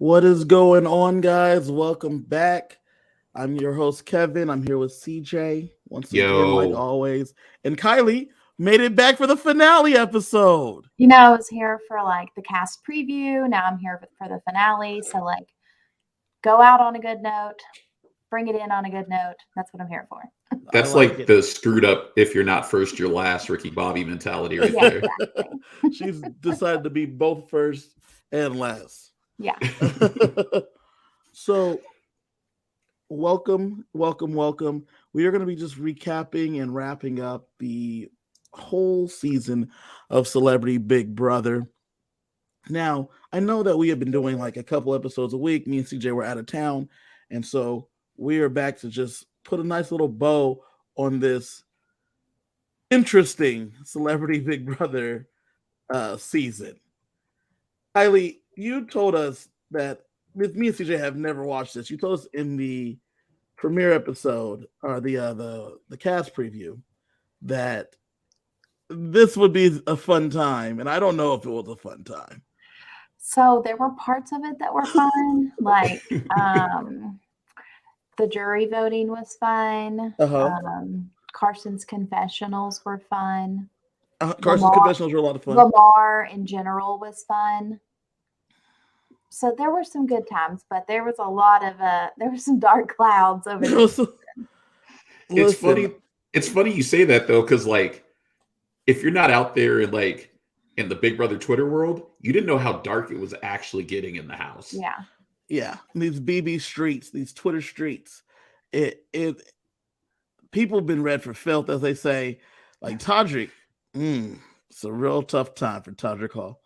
What is going on, guys? Welcome back. I'm your host, Kevin. I'm here with CJ once again, like Yo, always. And Kylie made it back for the finale episode. I was here for like the cast preview. Now I'm here for the finale. So, like, go out on a good note, bring it in on a good note. That's what I'm here for. I that's like like it. the screwed up if you're not first, you're last Ricky Bobby mentality right Yeah, there. exactly. She's decided to be both first and last. Yeah. So, welcome. We are going to be just recapping and wrapping up the whole season of Celebrity Big Brother. Now, I know that we have been doing like a couple episodes a week. Me and CJ were out of town. And so we are back to just put a nice little bow on this interesting Celebrity Big Brother season. Kylie, you told us that me and CJ have never watched this. You told us in the premiere episode or the cast preview that this would be a fun time, and I don't know if it was a fun time. So there were parts of it that were fun, like the jury voting was fun. Uh-huh. Carson's confessionals were fun. Carson's confessionals were a lot of fun. Lamar in general was fun. So there were some good times, but there was a lot of there were some dark clouds over there. It's funny. It's funny you say that though, because like if you're not out there in the Big Brother Twitter world, you didn't know how dark it was actually getting in the house. Yeah. These BB streets, these Twitter streets, it people have been read for filth, as they say. Like Todrick, it's a real tough time for Todrick Hall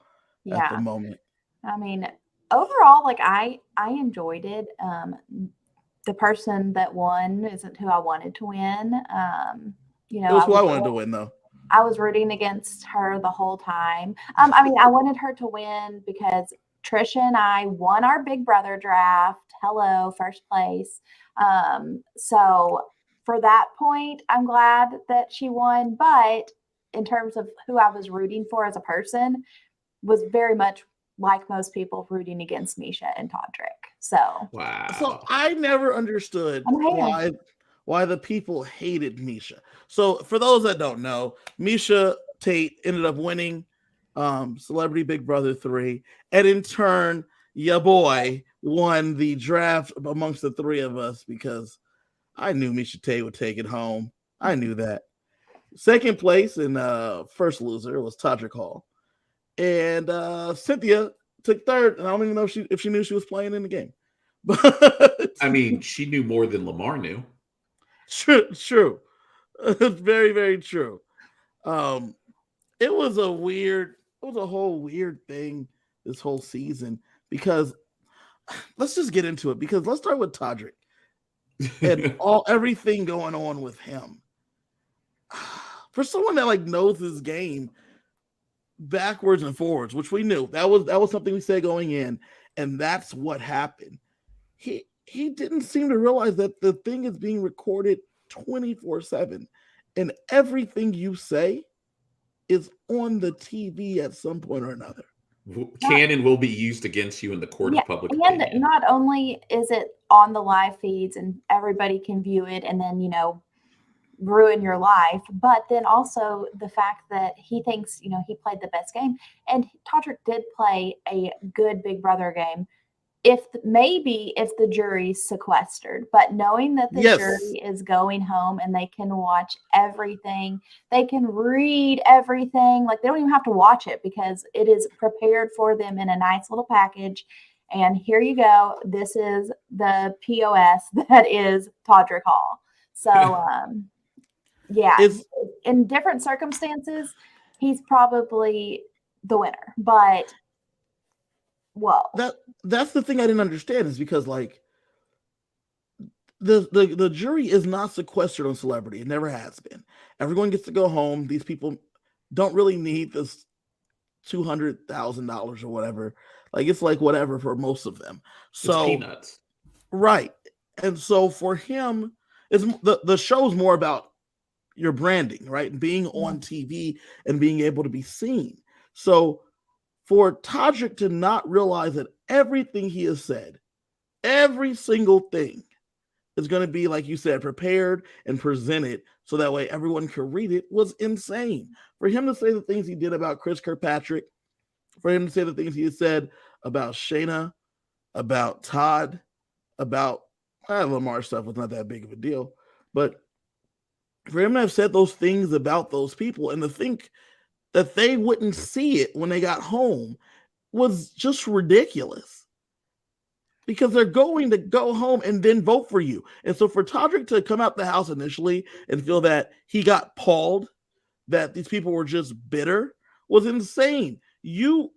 at the moment. I mean, overall, like I enjoyed it. The person that won isn't who I wanted to win. It was who I wanted to win, though. I was rooting against her the whole time. I mean, I wanted her to win because Trisha and I won our Big Brother draft. Hello, first place. So for that point, I'm glad that she won. But in terms of who I was rooting for as a person, was very much like most people rooting against Misha and Todrick. So Wow. So I never understood why the people hated Misha. So for those that don't know, Misha Tate ended up winning Celebrity Big Brother 3, and in turn, ya boy won the draft amongst the three of us because I knew Misha Tate would take it home. I knew that. Second place and first loser was Todrick Hall. And Cynthia took third, and I don't even know if she knew she was playing in the game. But I mean, she knew more than Lamar knew. True. It's very, very true. It was a whole weird thing this whole season because let's just get into it because let's start with Todrick and everything going on with him. For someone that like knows his game backwards and forwards, which we knew that was something we said going in, and that's what happened. He didn't seem to realize that the thing is being recorded 24/7, and everything you say is on the TV at some point or another. Can and will be used against you in the court of public opinion. opinion. Not only is it on the live feeds and everybody can view it and then, ruin your life, but then also the fact that he thinks, he played the best game. And Todrick did play a good Big Brother game. If the jury's sequestered, but knowing that the jury is going home and they can watch everything, they can read everything, like they don't even have to watch it because it is prepared for them in a nice little package. And here you go. This is the POS that is Todrick Hall. So, in different circumstances, he's probably the winner, but whoa. That's the thing I didn't understand is because like the jury is not sequestered on Celebrity. It never has been. Everyone gets to go home. These people don't really need this $200,000 or whatever. Like it's like whatever for most of them. So it's peanuts. Right. And so for him, it's the show's more about your branding, right? Being on TV and being able to be seen. So for Todrick to not realize that everything he has said, every single thing, is going to be, like you said, prepared and presented so that way everyone can read it, was insane. For him to say the things he did about Chris Kirkpatrick, for him to say the things he said about Shayna, about Todd, about Lamar stuff was not that big of a deal, but for him to have said those things about those people and to think that they wouldn't see it when they got home was just ridiculous. Because they're going to go home and then vote for you. And so for Todrick to come out the house initially and feel that he got pawed, that these people were just bitter, was insane. You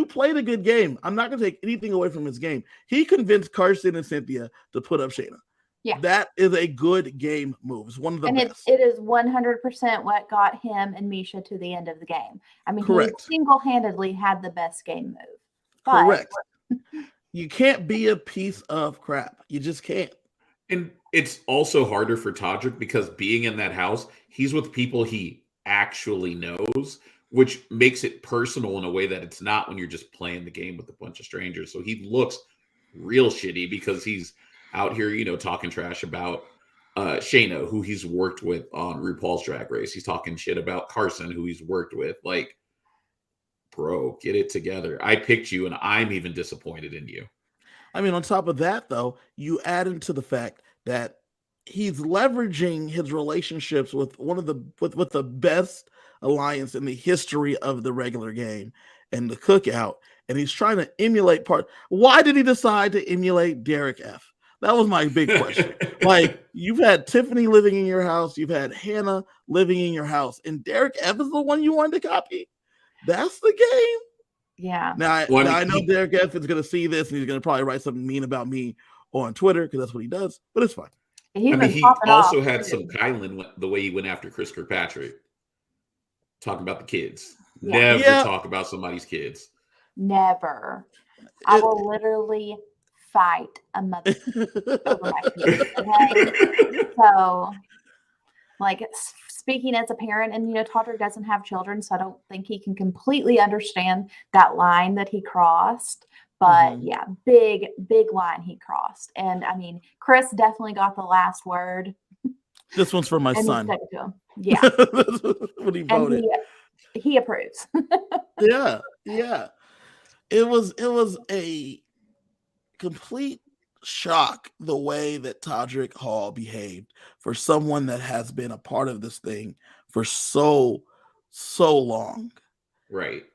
played a good game. I'm not going to take anything away from his game. He convinced Carson and Cynthia to put up Shayna. Yeah. That is a good game move. It's one of the best. It is 100% what got him and Misha to the end of the game. I mean, Correct. He single-handedly had the best game move. But correct. You can't be a piece of crap. You just can't. And it's also harder for Todrick because being in that house, he's with people he actually knows, which makes it personal in a way that it's not when you're just playing the game with a bunch of strangers. So he looks real shitty because he's out here, talking trash about Shayna, who he's worked with on RuPaul's Drag Race. He's talking shit about Carson, who he's worked with. Like, bro, get it together. I picked you, and I'm even disappointed in you. I mean, on top of that, though, you add into the fact that he's leveraging his relationships with with the best alliance in the history of the regular game and the cookout, and he's trying to emulate part. Why did he decide to emulate Derek F? That was my big question. Like, you've had Tiffany living in your house, you've had Hannah living in your house, and Derek F is the one you wanted to copy. That's the game. Yeah. Now I know Derek F is going to see this and he's going to probably write something mean about me on Twitter because that's what he does, but it's fine. He also had some Kylan the way he went after Chris Kirkpatrick, talking about the kids. Yeah. Never talk about somebody's kids. Never. I will literally fight a mother over my kids. Okay? So, like, speaking as a parent, and Todrick doesn't have children, so I don't think he can completely understand that line that he crossed. But yeah, big line he crossed. And I mean, Chris definitely got the last word. This one's for my son. He stuck it to him. Yeah. When he voted. And he approves. Yeah. It was a complete shock the way that Todrick Hall behaved for someone that has been a part of this thing for so long. Right.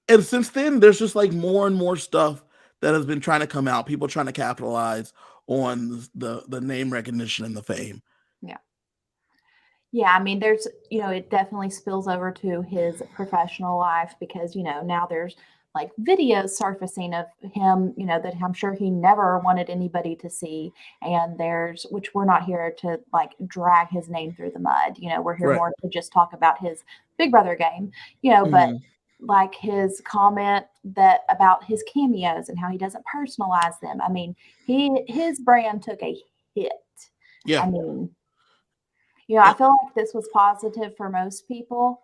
And since then, there's just like more and more stuff that has been trying to come out. People trying to capitalize on the name recognition and the fame. Yeah. Yeah. I mean, there's, it definitely spills over to his professional life because, now there's like videos surfacing of him, that I'm sure he never wanted anybody to see. And which we're not here to like drag his name through the mud. We're here more to just talk about his Big Brother game, but like his comment about his cameos and how he doesn't personalize them. I mean, his brand took a hit. Yeah. I mean, I feel like this was positive for most people.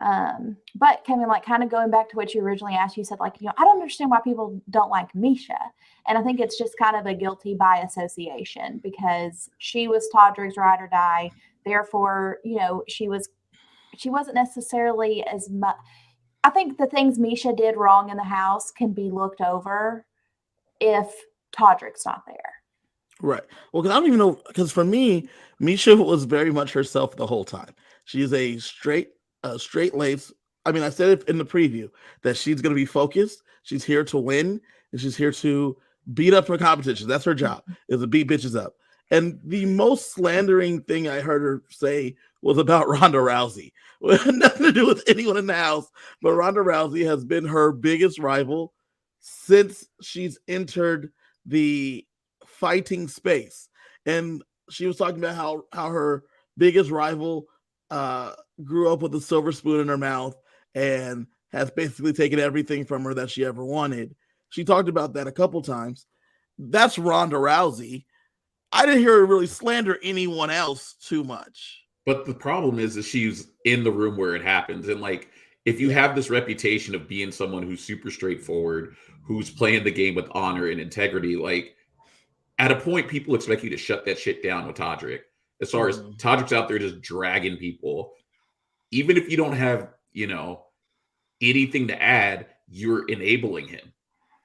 But Kevin, like kind of going back to what you originally asked, you said like, I don't understand why people don't like Misha. And I think it's just kind of a guilty by association because she was Todrick's ride or die. Therefore, she wasn't necessarily as much. I think the things Misha did wrong in the house can be looked over if Todrick's not there. Right. Well, because I don't even know, because for me, Misha was very much herself the whole time. She is a straight lace. I mean, I said it in the preview that she's going to be focused. She's here to win, and she's here to beat up her competition. That's her job, is to beat bitches up. And the most slandering thing I heard her say was about Ronda Rousey. It had nothing to do with anyone in the house, but Ronda Rousey has been her biggest rival since she's entered the fighting space. And she was talking about how her biggest rival grew up with a silver spoon in her mouth and has basically taken everything from her that she ever wanted. She talked about that a couple times. That's Ronda Rousey. I didn't hear her really slander anyone else too much. But the problem is she's in the room where it happens. And like, if you have this reputation of being someone who's super straightforward, who's playing the game with honor and integrity, like at a point, people expect you to shut that shit down with Todrick. As far as Todrick's out there just dragging people, even if you don't have, anything to add, you're enabling him.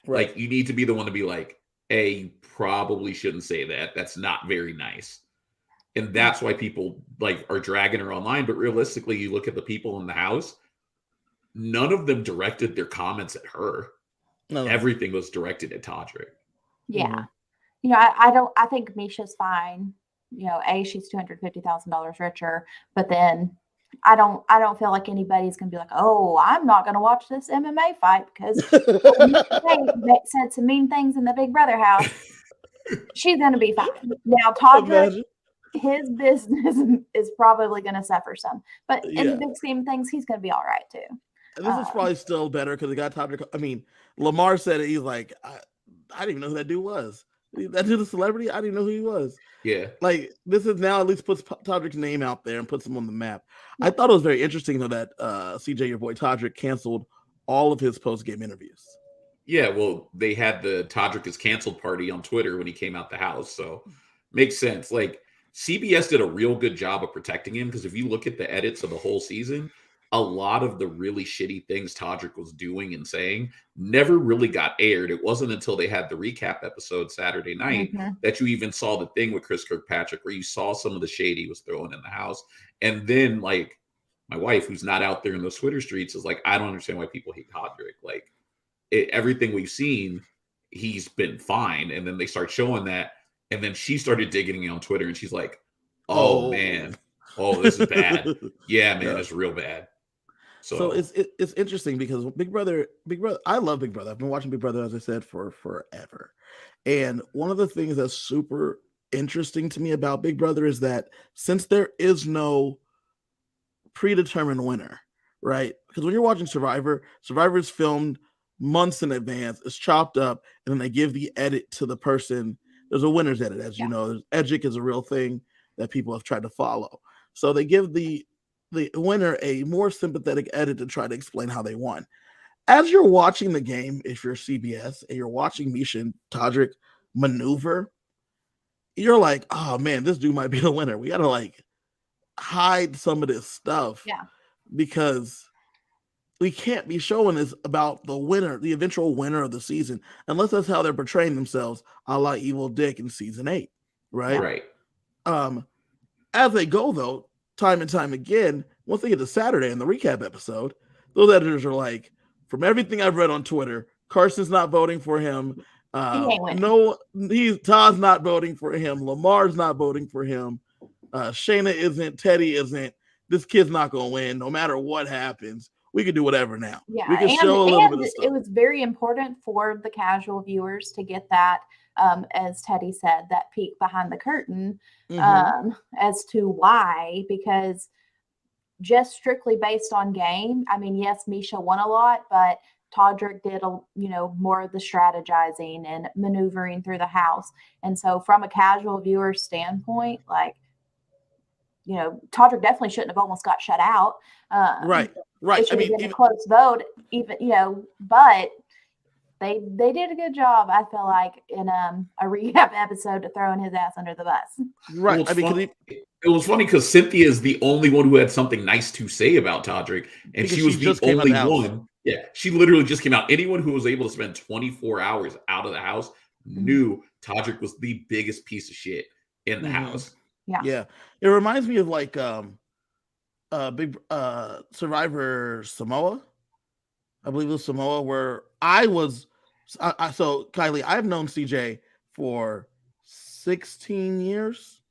Right. Like, you need to be the one to be like, hey, you probably shouldn't say that. That's not very nice. And that's why people like are dragging her online. But realistically, you look at the people in the house, none of them directed their comments at her. No. Everything was directed at Todrick. Yeah. I think Misha's fine. She's $250,000 richer, but then I don't feel like anybody's gonna be like, oh, I'm not gonna watch this MMA fight because they said some mean things in the Big Brother house. She's gonna be fine. Now Todrick, his business is probably gonna suffer some, but in the big scheme of things, he's gonna be all right too. And this is probably still better because it got Todrick. I mean, Lamar said it. He's like, I didn't even know who that dude was. That dude's a celebrity. I didn't know who he was. Yeah. Like, this is now at least puts Todrick's name out there and puts him on the map. I thought it was very interesting, though, that CJ, your boy Todrick, canceled all of his post-game interviews. Yeah, well, they had the Todrick is canceled party on Twitter when he came out the house. So makes sense. Like, CBS did a real good job of protecting him because if you look at the edits of the whole season, a lot of the really shitty things Todrick was doing and saying never really got aired. It wasn't until they had the recap episode Saturday night that you even saw the thing with Chris Kirkpatrick where you saw some of the shade he was throwing in the house. And then, like, my wife, who's not out there in those Twitter streets, is like, I don't understand why people hate Todrick. Like, everything we've seen, he's been fine. And then they start showing that. And then she started digging on Twitter and she's like, oh man. Oh, this is bad. Yeah, man, it's real bad. So it's interesting because Big Brother, I love Big Brother. I've been watching Big Brother, as I said, for forever. And one of the things that's super interesting to me about Big Brother is that since there is no predetermined winner, right? Because when you're watching Survivor is filmed months in advance, it's chopped up, and then they give the edit to the person. There's a winner's edit, as you know. Edgic is a real thing that people have tried to follow. So they give the winner a more sympathetic edit to try to explain how they won. As you're watching the game, if you're CBS and you're watching Misha and Todrick maneuver, you're like, oh man, this dude might be the winner. We gotta like hide some of this stuff, because we can't be showing this about the winner, the eventual winner of the season, unless that's how they're portraying themselves, a la Evil Dick in season 8, right? Right. As they go though, time and time again, once they get to Saturday in the recap episode, those editors are like, from everything I've read on Twitter, Carson's not voting for him. Todd's not voting for him. Lamar's not voting for him. Shayna isn't. Teddy isn't. This kid's not going to win no matter what happens. We can do whatever now. Yeah, we can show a little bit of stuff. It was very important for the casual viewers to get that, as Teddy said, that peek behind the curtain as to why, because just strictly based on game, I mean, yes, Misha won a lot, but Todrick did, more of the strategizing and maneuvering through the house. And so from a casual viewer standpoint, like, Todrick definitely shouldn't have almost got shut out. Right. I mean, even a close vote, but they did a good job, I feel like, in a recap episode to throwing his ass under the bus. Right. Well, it was funny because Cynthia is the only one who had something nice to say about Todrick, and she was the only one. Yeah, she literally just came out. Anyone who was able to spend 24 hours out of the house knew Todrick was the biggest piece of shit in the house. Yeah. It reminds me of like big Survivor Samoa. I believe it was Samoa, where so Kylie, I've known CJ for 16 years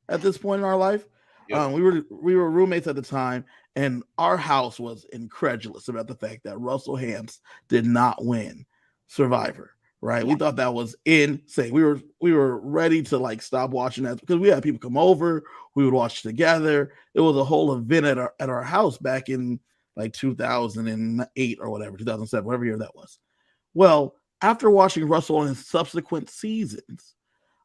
at this point in our life. Yep. We were roommates at the time, and our house was incredulous about the fact that Russell Hantz did not win Survivor. Right. Yeah. We thought that was insane. We were ready to like stop watching that because we had people come over. We would watch together. It was a whole event at our house back in like 2008 or whatever, 2007, whatever year that was. Well, after watching Russell on his subsequent seasons,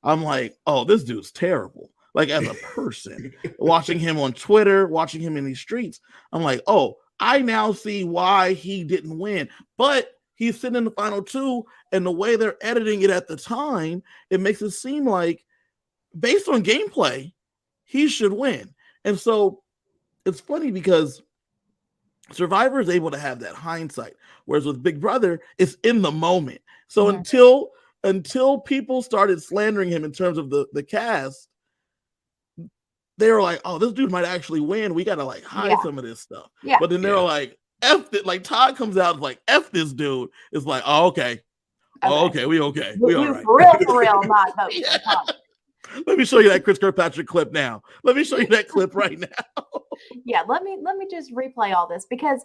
I'm like, oh, this dude's terrible. Like as a person, watching him on Twitter, watching him in these streets, I'm like, oh, I now see why he didn't win. But he's sitting in the final two, and the way they're editing it at the time, it makes it seem like, based on gameplay, he should win. And so it's funny because Survivor is able to have that hindsight, whereas with Big Brother, it's in the moment. So until people started slandering him in terms of the cast, they were like, "Oh, this dude might actually win. We gotta like hide some of this stuff." Yeah. But then they were like, "F it!" Like Todd comes out like, "F this dude." It's like, "Oh, okay. Oh, okay. We okay. We all right." For real, not voting for Todd. Let me show you that Chris Kirkpatrick clip now. Let me show you that clip right now. Yeah, let me just replay all this because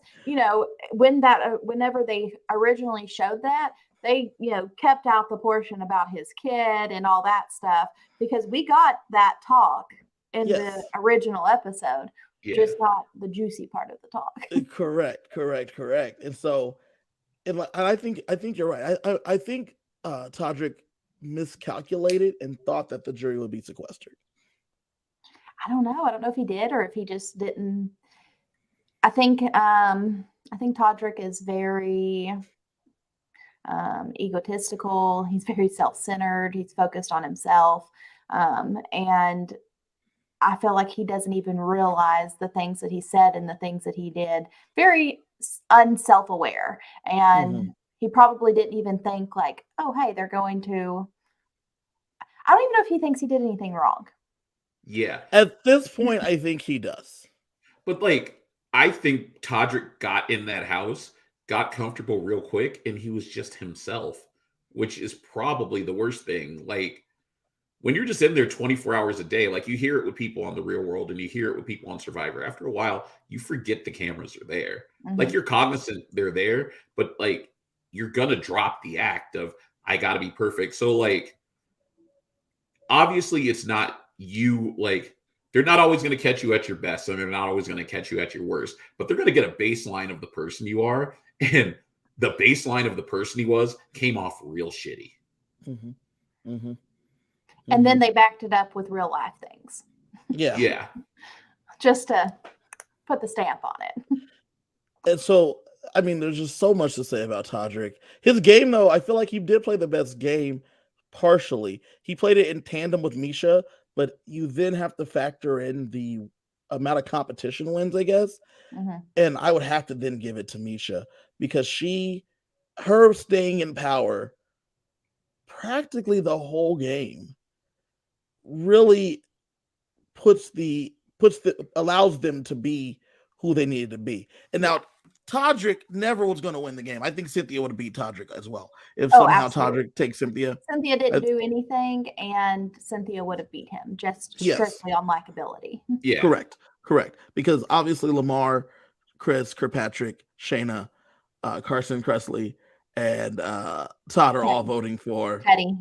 whenever they originally showed that, they kept out the portion about his kid and all that stuff because we got that talk in the original episode, just not the juicy part of the talk. Correct. And so, and I think you're right. I think Todrick miscalculated and thought that the jury would be sequestered. I don't know if he did or if he just didn't. I think Todrick is very egotistical. He's very self-centered. He's focused on himself, and I feel like he doesn't even realize the things that he said and the things that he did. Very unself-aware, and he probably didn't even think like, "Oh, hey, they're going to." I don't even know if he thinks he did anything wrong. Yeah. At this point, I think he does. But like, I think Todrick got in that house, got comfortable real quick, and he was just himself, which is probably the worst thing. Like, when you're just in there 24 hours a day, like you hear it with people on the Real World and you hear it with people on Survivor. After a while, you forget the cameras are there. Like, you're cognizant they're there, but like, you're going to drop the act of, I got to be perfect. So like, obviously it's not you, like they're not always going to catch you at your best and they're not always going to catch you at your worst, but they're going to get a baseline of the person you are, and the baseline of the person he was came off real shitty. And then they backed it up with real life things. Yeah. Just to put the stamp on it. And so, I mean, there's just so much to say about Todrick. His game, though, I feel like he did play the best game. Partially, he played it in tandem with Misha, but you then have to factor in the amount of competition wins, I guess. And I would have to then give it to Misha because her staying in power practically the whole game really allows them to be who they needed to be. And now Todrick never was going to win the game. I think Cynthia would have beat Todrick as well if somehow Todrick takes Cynthia. Cynthia didn't do anything, and Cynthia would have beat him just strictly on likability. Yeah, correct. Because obviously Lamar, Chris, Kirkpatrick, Shayna, Carson Kressley, and Todd are all voting for Teddy.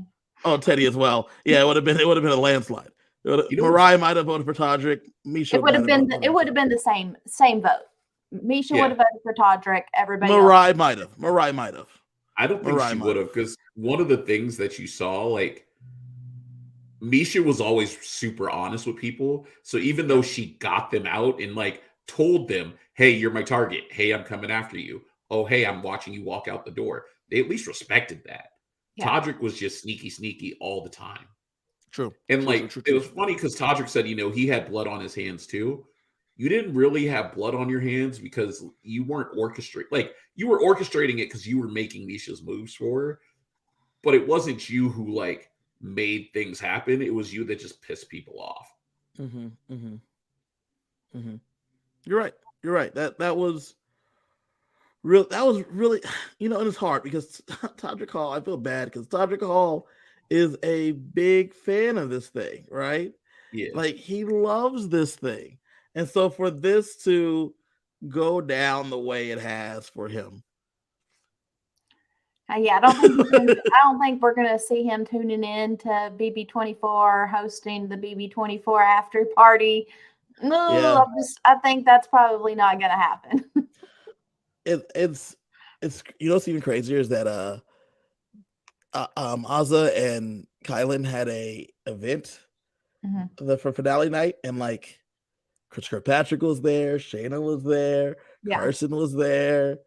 Oh, Teddy as well. Yeah, it would have been a landslide. Mariah might have voted for Todrick. Misha it would have been the same vote. Misha would have voted for Todrick. Everybody Mariah might have. I don't think she would have, because one of the things that you saw, like, Misha was always super honest with people. So even though she got them out and like told them, "Hey, you're my target. Hey, I'm coming after you. Oh, hey, I'm watching you walk out the door," they at least respected that. Yeah. Todrick was just sneaky all the time. True. And it was funny because Todrick said, he had blood on his hands too. You didn't really have blood on your hands because you weren't orchestrating. Like, you were orchestrating it because you were making Misha's moves for her, but it wasn't you who like made things happen. It was you that just pissed people off. You're right. That was real. That was really, and it's hard because Todrick Hall. I feel bad because Todrick Hall is a big fan of this thing, right? Yeah. Like, he loves this thing. And so for this to go down the way it has for him. I don't think we're going to see him tuning in to BB24, hosting the BB24 after party. No, I think that's probably not going to happen. It's what's even crazier is that Azza and Kylan had a event for finale night, and like Chris Kirkpatrick was there, Shayna was there, Yeah. Carson was there.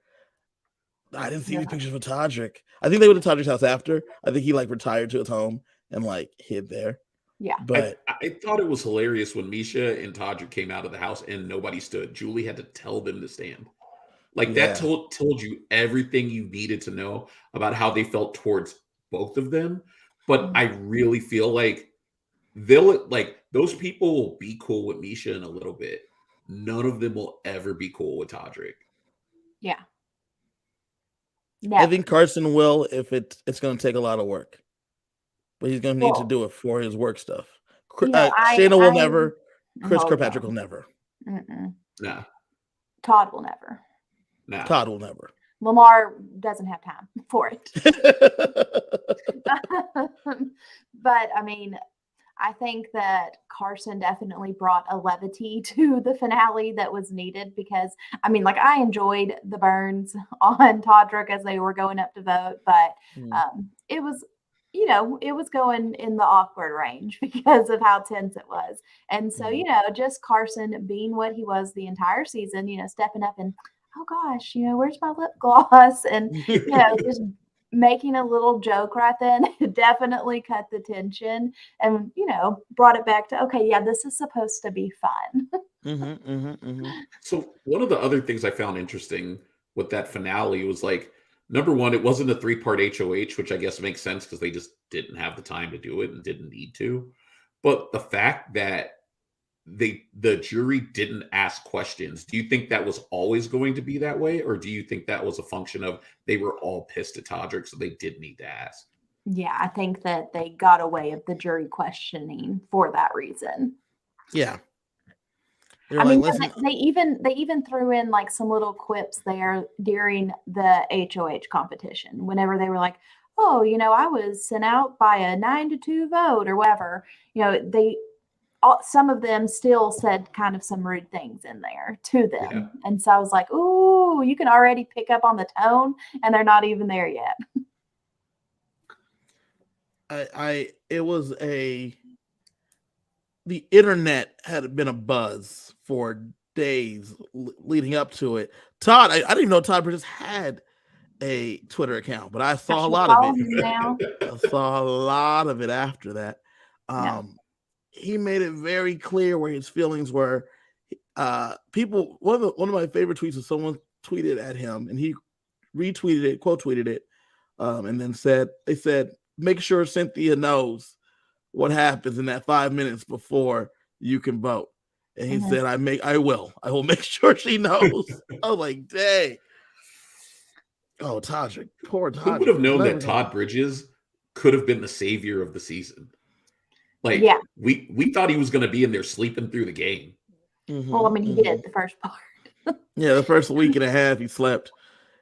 I didn't see any Yeah. pictures of Todrick. I think they went to Todrick's house after. I think he like retired to his home and like hid there. Yeah. But I thought it was hilarious when Misha and Todrick came out of the house and nobody stood. Julie had to tell them to stand. Like Yeah. that told you everything you needed to know about how they felt towards both of them. But I really feel like those people will be cool with Misha in a little bit. None of them will ever be cool with Todrick. Yeah. I think Carson will if it's going to take a lot of work. But he's going to need to do it for his work stuff. Shayna will never. Chris Kirkpatrick will never. Nah. Todd will never. Nah. Todd will never. Lamar doesn't have time for it. But I mean, I think that Carson definitely brought a levity to the finale that was needed because, I mean, like I enjoyed the burns on Todrick as they were going up to vote, but it was, it was going in the awkward range because of how tense it was. And so, just Carson being what he was the entire season, stepping up and, oh gosh, where's my lip gloss? And, just making a little joke right then definitely cut the tension and, brought it back to, okay, yeah, this is supposed to be fun. So one of the other things I found interesting with that finale was like, number one, it wasn't a 3-part HOH, which I guess makes sense because they just didn't have the time to do it and didn't need to. But the fact that the jury didn't ask questions, do you think that was always going to be that way? Or do you think that was a function of they were all pissed at Todrick, so they did need to ask? Yeah, I think that they got away of the jury questioning for that reason. Yeah. I mean, they even threw in like some little quips there during the HOH competition whenever they were like, oh, I was sent out by a 9-2 vote or whatever. Some of them still said kind of some rude things in there to them. Yeah. And so I was like, ooh, you can already pick up on the tone and they're not even there yet. The internet had been a buzz for days leading up to it. Todd, I didn't even know Todd Bridges had a Twitter account, but I saw a lot of it. Now. I saw a lot of it after that. He made it very clear where his feelings were. People, one of my favorite tweets is someone tweeted at him and he retweeted it, quote tweeted it, and then they said, make sure Cynthia knows what happens in that 5 minutes before you can vote. And he said, I will make sure she knows. I was like, dang. Oh, Todrick, poor Todrick. Who would have known that Todd Bridges could have been the savior of the season? Like, we thought he was going to be in there sleeping through the game. Well, I mean, he did the first part. Yeah, the first week and a half he slept.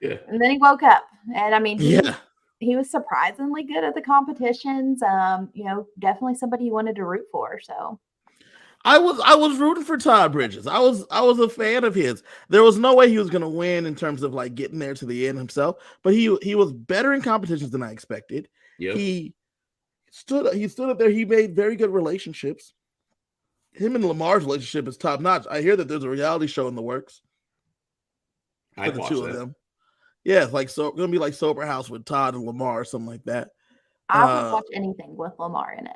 Yeah. And then he woke up. And I mean, he was surprisingly good at the competitions. Definitely somebody you wanted to root for. So I was rooting for Todd Bridges. I was a fan of his. There was no way he was going to win in terms of like getting there to the end himself, but he was better in competitions than I expected. Yep. He stood up there. He made very good relationships. Him and Lamar's relationship is top notch. I hear that there's a reality show in the works for the two of them. Yeah, it's like going to be like Sober House with Todd and Lamar or something like that. I would watch anything with Lamar in it.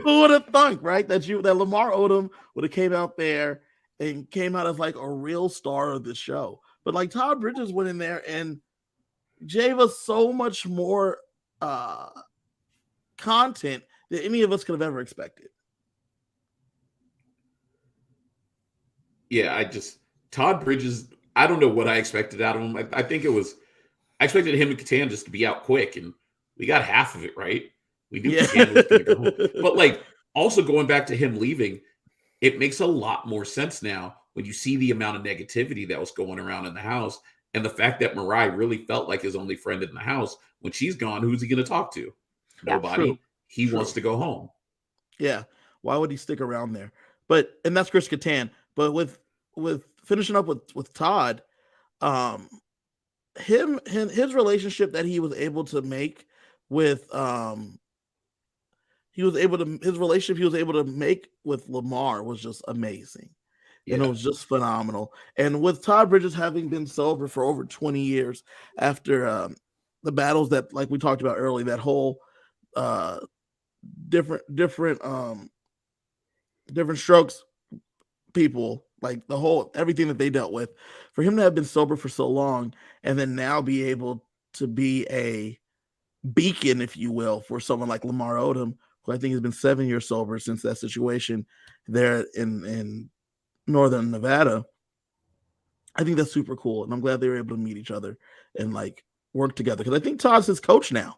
Who would have thunk, right? That Lamar Odom would have came out there and came out as like a real star of the show. But like Todd Bridges went in there and gave us so much more content than any of us could have ever expected. Yeah, Todd Bridges, I don't know what I expected out of him. I think I expected him and Catan just to be out quick, and we got half of it right. We knew Catan was going to go home. But like, also going back to him leaving, it makes a lot more sense now when you see the amount of negativity that was going around in the house and the fact that Mariah really felt like his only friend in the house. When she's gone, who's he going to talk to? Nobody. True. He wants to go home. Yeah. Why would he stick around there? And that's Chris Catan. But with finishing up with Todd, his relationship that he was able to make with his relationship he was able to make with Lamar was just amazing. And it was just phenomenal. And with Todd Bridges having been sober for over 20 years after the battles that, like we talked about earlier, that whole different strokes people, like the whole everything that they dealt with, for him to have been sober for so long and then now be able to be a beacon, if you will, for someone like Lamar Odom, who I think has been 7 years sober since that situation there in Northern Nevada. I think that's super cool, and I'm glad they were able to meet each other and like work together, because I think Todd's his coach now.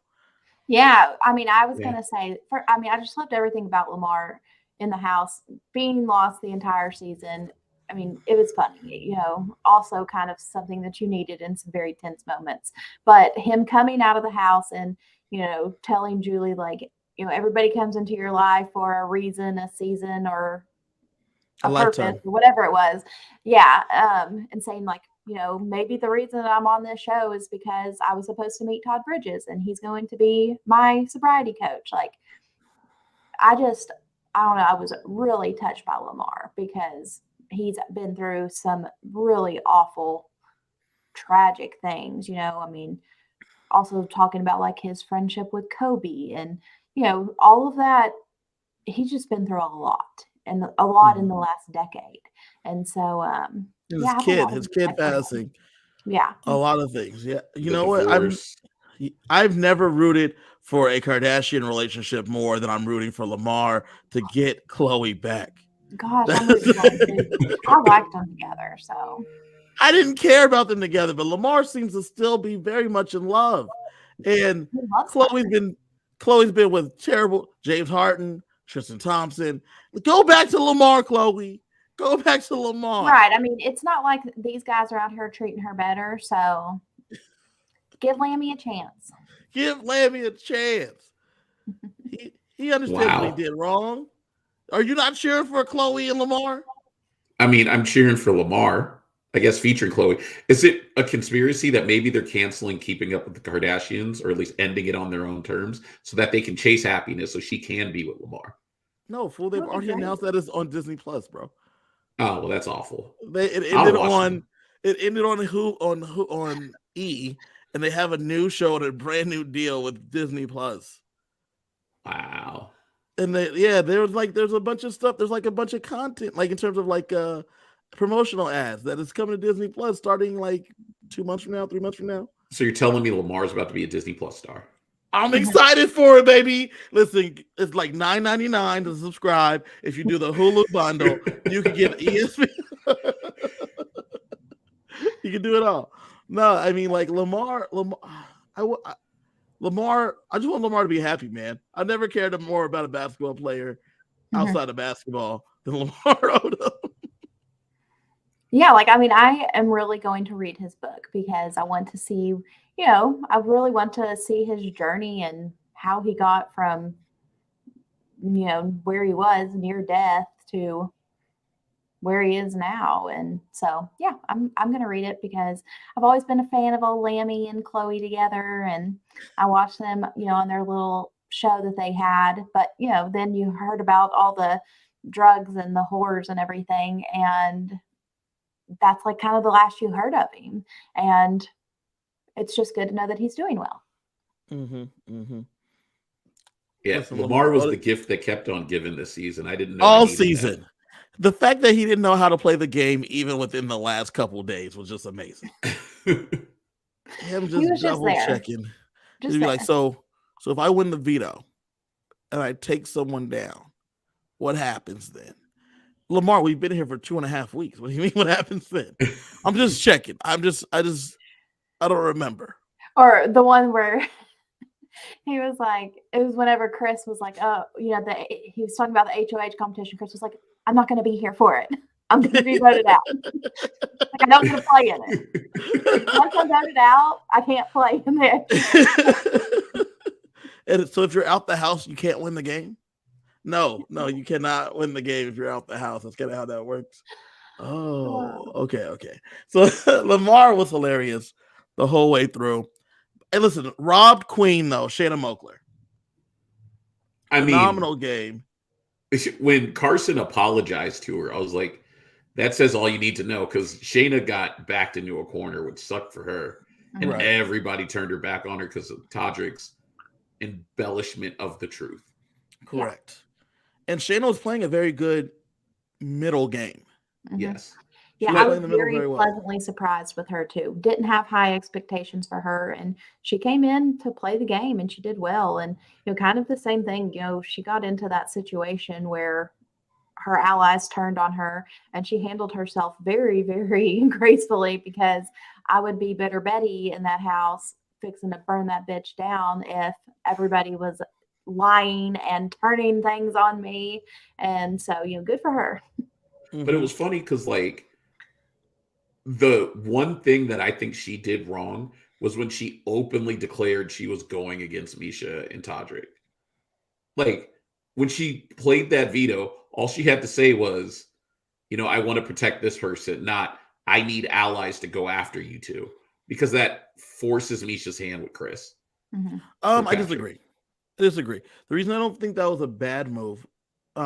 Yeah, I mean, I was gonna say, I just loved everything about Lamar in the house being lost the entire season. I mean, it was funny, also kind of something that you needed in some very tense moments. But him coming out of the house and telling Julie, like, everybody comes into your life for a reason, a season, or a purpose, or whatever it was. Yeah. And saying, like, maybe the reason that I'm on this show is because I was supposed to meet Todd Bridges and he's going to be my sobriety coach. Like, I don't know. I was really touched by Lamar because he's been through some really awful, tragic things, I mean, also talking about like his friendship with Kobe and, all of that. He's just been through a lot in the last decade. And so, his kid passing. Yeah. A lot of things. Yeah. You know what? I've never rooted for a Kardashian relationship more than I'm rooting for Lamar to get Khloe back. Gosh, I liked them together. So I didn't care about them together, but Lamar seems to still be very much in love. And Khloe's been with terrible James Harden, Tristan Thompson. Go back to Lamar, Khloe. Go back to Lamar. Right. I mean, it's not like these guys are out here treating her better. So give Lammy a chance. Give Lammy a chance. He understands what he did wrong. Are you not cheering for Khloe and Lamar? I mean, I'm cheering for Lamar, I guess, featuring Khloe. Is it a conspiracy that maybe they're canceling Keeping Up with the Kardashians, or at least ending it on their own terms, so that they can chase happiness so she can be with Lamar? No, fool. They've already announced that it's on Disney Plus, bro. Oh, well, that's awful. It ended on E, and they have a new show and a brand new deal with Disney Plus. Wow. And there's a bunch of stuff. There's like a bunch of content, like in terms of like promotional ads that is coming to Disney Plus starting like 2 months from now, 3 months from now. So you're telling me Lamar's about to be a Disney Plus star? I'm excited for it, baby. Listen, it's like $9.99 to subscribe. If you do the Hulu bundle, you can get ESPN. You can do it all. No, I mean, like Lamar. I just want Lamar to be happy, man. I never cared more about a basketball player outside of basketball than Lamar Odom. Yeah, like, I mean, I am really going to read his book because I want to see, I really want to see his journey and how he got from, where he was near death to where he is now. And so, yeah, I'm going to read it because I've always been a fan of old Lammy and Khloe together. And I watched them, on their little show that they had. But, then you heard about all the drugs and the whores and everything. And that's like kind of the last you heard of him. And it's just good to know that he's doing well. Yeah, Lamar was the gift that kept on giving this season. I didn't know all season. That. The fact that he didn't know how to play the game even within the last couple of days was just amazing. Him just double checking. Just be like, so if I win the veto and I take someone down, what happens then? Lamar, we've been here for 2.5 weeks. What do you mean? What happens then? I'm just checking. I don't remember. Or the one where he was like, it was whenever Chris was like, oh, he was talking about the HOH competition. Chris was like, I'm not going to be here for it. I'm going to be voted out. Like, I don't get to play in it. Once I'm voted out, I can't play in it. And so if you're out the house, you can't win the game? No, you cannot win the game if you're out the house. That's kind of how that works. Oh, okay. So Lamar was hilarious the whole way through. And listen, robbed queen, though, Shannon Moakler. I mean, phenomenal game. when Carson apologized to her, I was like, that says all you need to know, because Shayna got backed into a corner, which sucked for her. And Right. everybody turned her back on her because of Todrick's embellishment of the truth. Correct. And Shayna was playing a very good middle game. Mhm. Yes. Yeah, was I playing was the middle very very well. pleasantly surprised with her too. Didn't have high expectations for her, and she came in to play the game, and she did well. And kind of the same thing. She got into that situation where her allies turned on her, and she handled herself very, very gracefully, because I would be Bitter Betty in that house, fixing to burn that bitch down if everybody was lying and turning things on me. And so, good for her. But it was funny because, like, the one thing that I think she did wrong was when she openly declared she was going against Misha and Todrick. Like, when she played that veto, all she had to say was, I want to protect this person, not I need allies to go after you two, because that forces Misha's hand with Chris. Mhm. I disagree. The reason I don't think that was a bad move,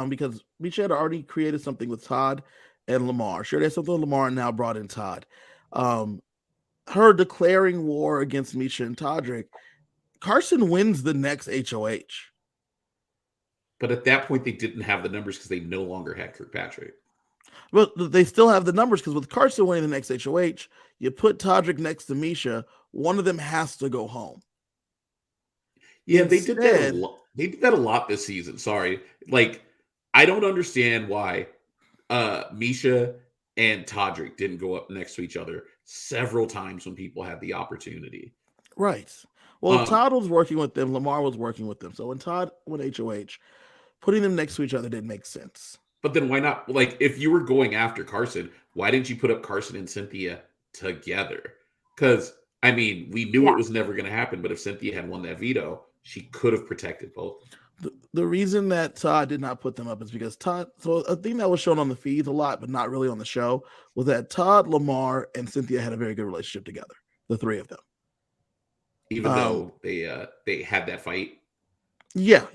because Misha had already created something with Todd and Lamar. Sure, there's something with Lamar, and now brought in Todd. Her declaring war against Misha and Todrick, Carson wins the next HOH. But at that point, they didn't have the numbers because they no longer had Kirkpatrick. But they still have the numbers, because with Carson winning the next HOH, you put Todrick next to Misha, one of them has to go home. Yeah, they did that a lot. They did that a lot this season. Sorry. Like, I don't understand why Misha and Todrick didn't go up next to each other several times when people had the opportunity. Right. Well, Todd was working with them. Lamar was working with them. So when Todd went HOH, putting them next to each other didn't make sense. But then why not? Like, if you were going after Carson, why didn't you put up Carson and Cynthia together? Because, I mean, we knew it was never going to happen. But if Cynthia had won that veto, she could have protected both. The reason that Todd did not put them up is because Todd, so a thing that was shown on the feeds a lot, but not really on the show, was that Todd, Lamar, and Cynthia had a very good relationship together, the three of them. Even though they had that fight. Yeah.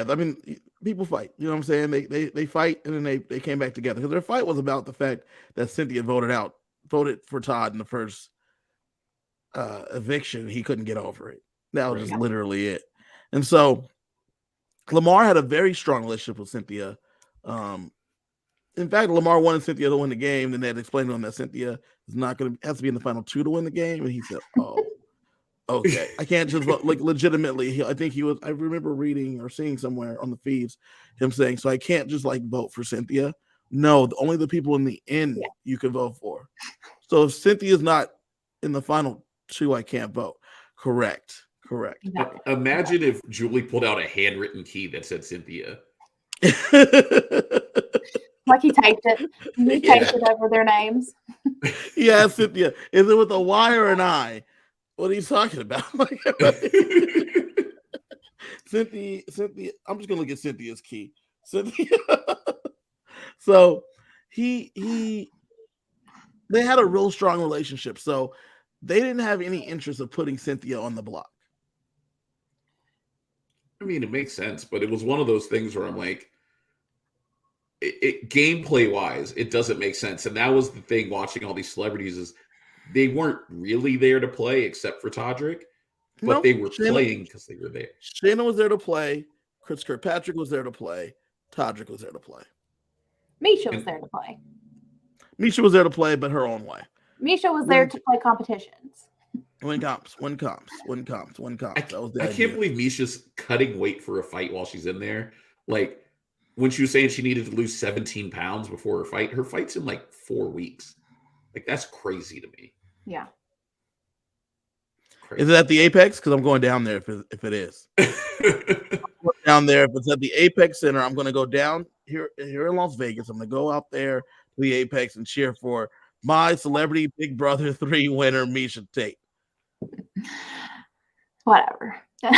I mean, people fight. You know what I'm saying? They fight, and then they came back together. Because their fight was about the fact that Cynthia voted for Todd in the first eviction. He couldn't get over it. That was just literally it. And so Lamar had a very strong relationship with Cynthia. In fact, Lamar wanted Cynthia to win the game, and they had explained to him that Cynthia is not going to have to be in the final two to win the game. And he said, "Oh, okay, I can't just vote." Like, legitimately, I think he was. I remember reading or seeing somewhere on the feeds him saying, "So I can't just like vote for Cynthia. No, only the people in the end you can vote for. So if Cynthia's not in the final two, I can't vote." Correct. Exactly. Imagine if Julie pulled out a handwritten key that said Cynthia. Like he taped it. He taped it over their names. Yeah, Cynthia. Is it with a Y or an I? What are you talking about? Cynthia. I'm just gonna look at Cynthia's key. Cynthia. So they had a real strong relationship. So they didn't have any interest of putting Cynthia on the block. I mean, it makes sense, but it was one of those things where I'm like, gameplay wise, it doesn't make sense. And that was the thing watching all these celebrities is they weren't really there to play except for Todrick, but they were playing because they were there. Shayna was there to play. Chris Kirkpatrick was there to play. Todrick was there to play. Misha was there to play. Misha was there to play, but her own way. Misha was there to play competitions. Win comps. I can't believe Misha's cutting weight for a fight while she's in there. Like, when she was saying she needed to lose 17 pounds before her fight's in like 4 weeks. Like, that's crazy to me. Yeah. Crazy. Is it at the Apex? Because I'm going down there if it is. Down there, if it's at the Apex Center, I'm going to go down here in Las Vegas. I'm going to go out there to the Apex and cheer for my Celebrity Big Brother 3 winner, Misha Tate. Whatever. Yeah.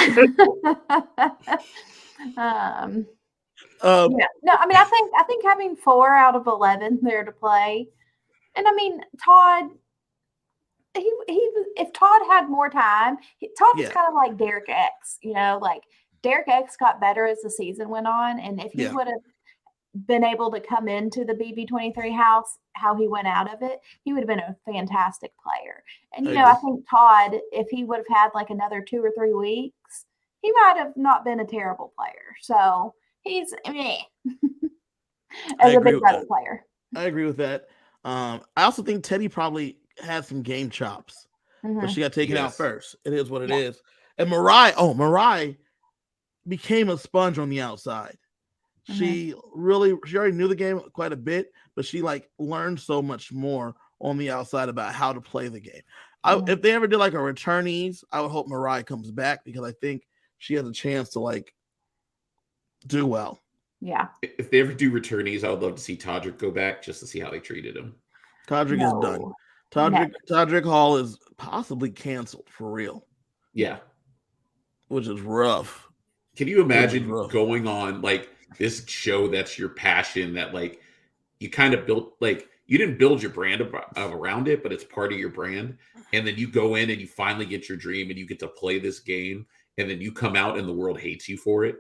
No, I mean, I think having 4 out of 11 there to play, and I mean, Todd, if Todd had more time, Todd was kind of like Derek X, like Derek X got better as the season went on, and if he would have been able to come into the BB23 house how he went out of it, he would have been a fantastic player. And I think Todd, if he would have had like another 2 or 3 weeks, he might have not been a terrible player. So he's meh as a Big Brother player. I agree with that. I also think Teddy probably had some game chops, but she got taken out first. It is what it is. And Mariah became a sponge on the outside. She already knew the game quite a bit, but she like learned so much more on the outside about how to play the game. If they ever did like a returnees, I would hope Mariah comes back because I think she has a chance to like do well. Yeah. If they ever do returnees, I would love to see Todrick go back just to see how they treated him. Todrick is done. Todrick Hall is possibly canceled for real. Yeah. Which is rough. Can you imagine going on like this show that's your passion, that like you kind of built, like you didn't build your brand around it, but it's part of your brand. And then you go in and you finally get your dream and you get to play this game. And then you come out and the world hates you for it.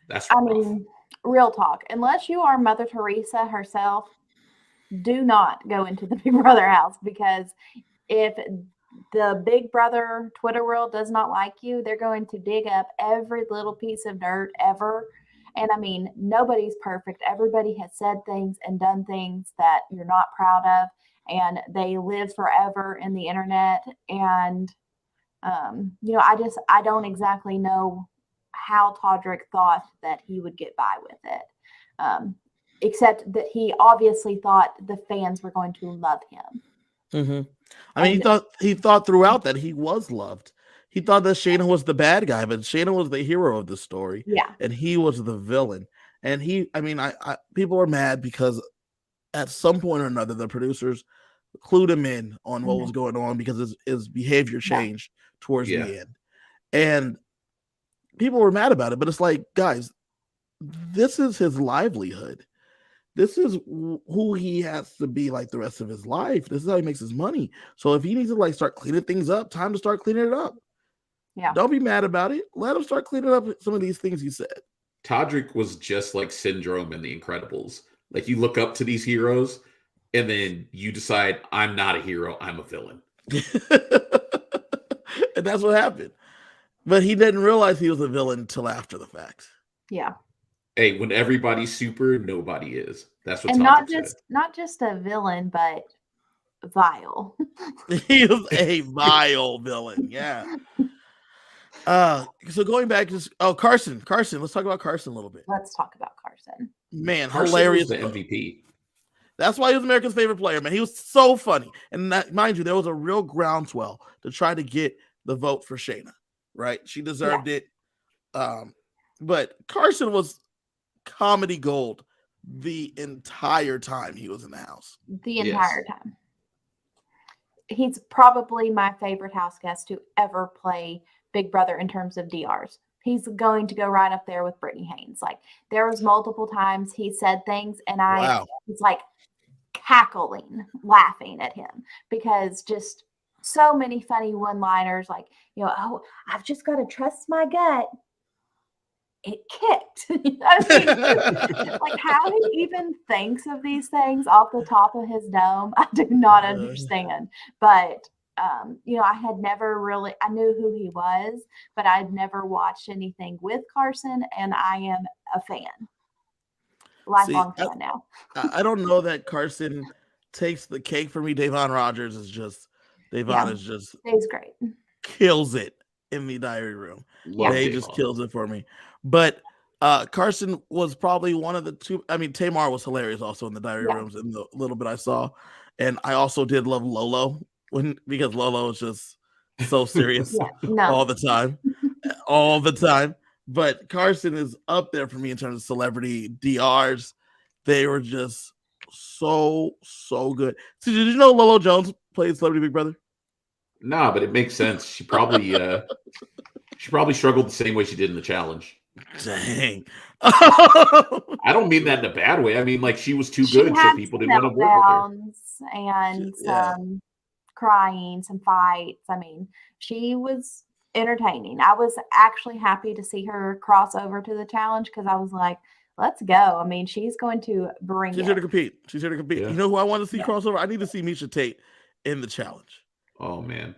That's rough. I mean, real talk. Unless you are Mother Teresa herself, do not go into the Big Brother house, because if the Big Brother Twitter world does not like you, they're going to dig up every little piece of dirt ever. And I mean, nobody's perfect. Everybody has said things and done things that you're not proud of, and they live forever in the internet. And, I don't exactly know how Todrick thought that he would get by with it. Except that he obviously thought the fans were going to love him. I mean, he thought throughout that he was loved. He thought that Shayna was the bad guy, but Shayna was the hero of the story. Yeah. And he was the villain. And people were mad because at some point or another, the producers clued him in on what was going on because his behavior changed towards the end. And people were mad about it, but it's like, guys, this is his livelihood. This is who he has to be like the rest of his life. This is how he makes his money. So if he needs to like start cleaning things up, time to start cleaning it up. Yeah. Don't be mad about it. Let him start cleaning up some of these things he said. Todrick was just like Syndrome in The Incredibles. Like you look up to these heroes and then you decide, I'm not a hero, I'm a villain. And that's what happened. But he didn't realize he was a villain until after the fact. Yeah. Hey, when everybody's super, nobody is. That's what. And Todrick not just a villain, but vile. He was a vile villain. Yeah. So going back to Carson. Let's talk about Carson a little bit. Let's talk about Carson. Man, Carson hilarious. Was the MVP. That's why he was America's favorite player, man. He was so funny. And that, mind you, there was a real groundswell to try to get the vote for Shayna, right? She deserved it. But Carson was comedy gold the entire time he was in the house. The entire time. He's probably my favorite house guest to ever play Big Brother in terms of DRs. He's going to go right up there with Brittany Haynes. Like, there was multiple times he said things and I was like cackling, laughing at him, because just so many funny one-liners, like, oh, I've just got to trust my gut. It kicked. Like how he even thinks of these things off the top of his dome, I do not understand. But I had never really, I knew who he was, but I'd never watched anything with Carson, and I am a fan. Lifelong fan now. I don't know that Carson takes the cake for me. Davon Rogers is just, is just, he's great. Kills it in the diary room. He just kills it for me. But Carson was probably one of the two. I mean, Tamar was hilarious also in the diary rooms in the little bit I saw. And I also did love Lolo because Lolo is just so serious all the time. All the time. But Carson is up there for me in terms of celebrity DRs. They were just so good. So did you know Lolo Jones played Celebrity Big Brother? Nah, but it makes sense. She probably struggled the same way she did in the challenge. Dang. I don't mean that in a bad way. I mean, like, she was too good, so people didn't want to work with her. And some crying, some fights. I mean, she was entertaining. I was actually happy to see her cross over to the challenge because I was like, let's go. I mean, she's going to bring She's it. here to compete. She's here to compete. Yeah. You know who I want to see Yeah. crossover? I need to see Misha Tate in the challenge. Oh man.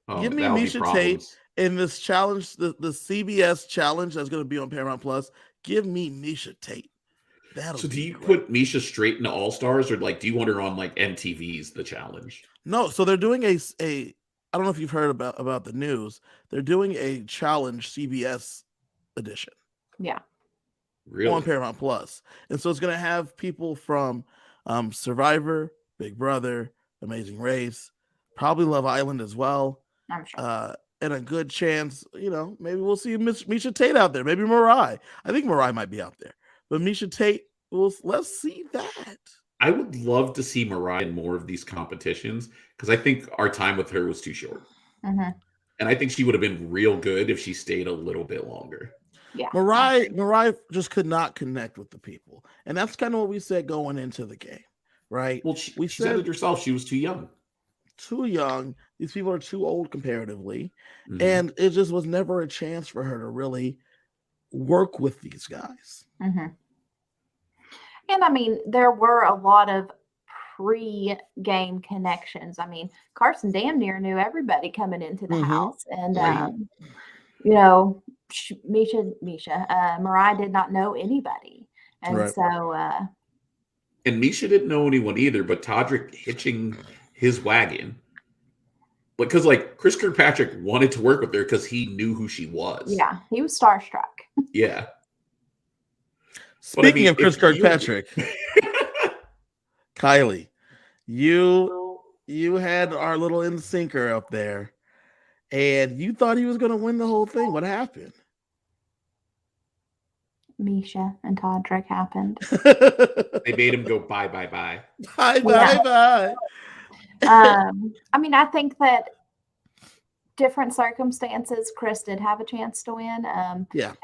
Oh, Give me that'll be Misha Tate problems. in this challenge, the CBS challenge that's going to be on Paramount Plus. Give me Misha Tate. That'll So be do you great. put Misha straight into All Stars, or like do you want her on like MTV's The Challenge? No, so they're doing a I don't know if you've heard about the news. They're doing a challenge CBS edition Yeah. Really? on Paramount Plus. And so it's going to have people from Survivor, Big Brother, Amazing Race, probably Love Island as well. I'm sure. And a good chance, maybe we'll see Misha Tate out there. Maybe Mariah. I think Mariah might be out there. But Misha Tate, let's see that. I would love to see Mariah in more of these competitions because I think our time with her was too short. Mhm. And I think she would have been real good if she stayed a little bit longer. Yeah. Mariah just could not connect with the people. And that's kind of what we said going into the game, right? Well, she said it herself. She was too young. Too young. These people are too old comparatively. Mhm. And it just was never a chance for her to really work with these guys. Mhm. And I mean, there were a lot of pre-game connections. I mean, Carson damn near knew everybody coming into the Mhm. house. And, Right. Mariah did not know anybody. And Right. so, And Misha didn't know anyone either, but Todrick hitching his wagon. Because like Chris Kirkpatrick wanted to work with her because he knew who she was. yeah, he was starstruck. Yeah. Speaking of Chris if you- Kirkpatrick, Kylie, you had our little in sinker up there, and you thought he was going to win the whole thing. What happened? Misha and Todrick happened. They made him go bye. Bye. I mean, I think that different circumstances, Chris did have a chance to win. Yeah.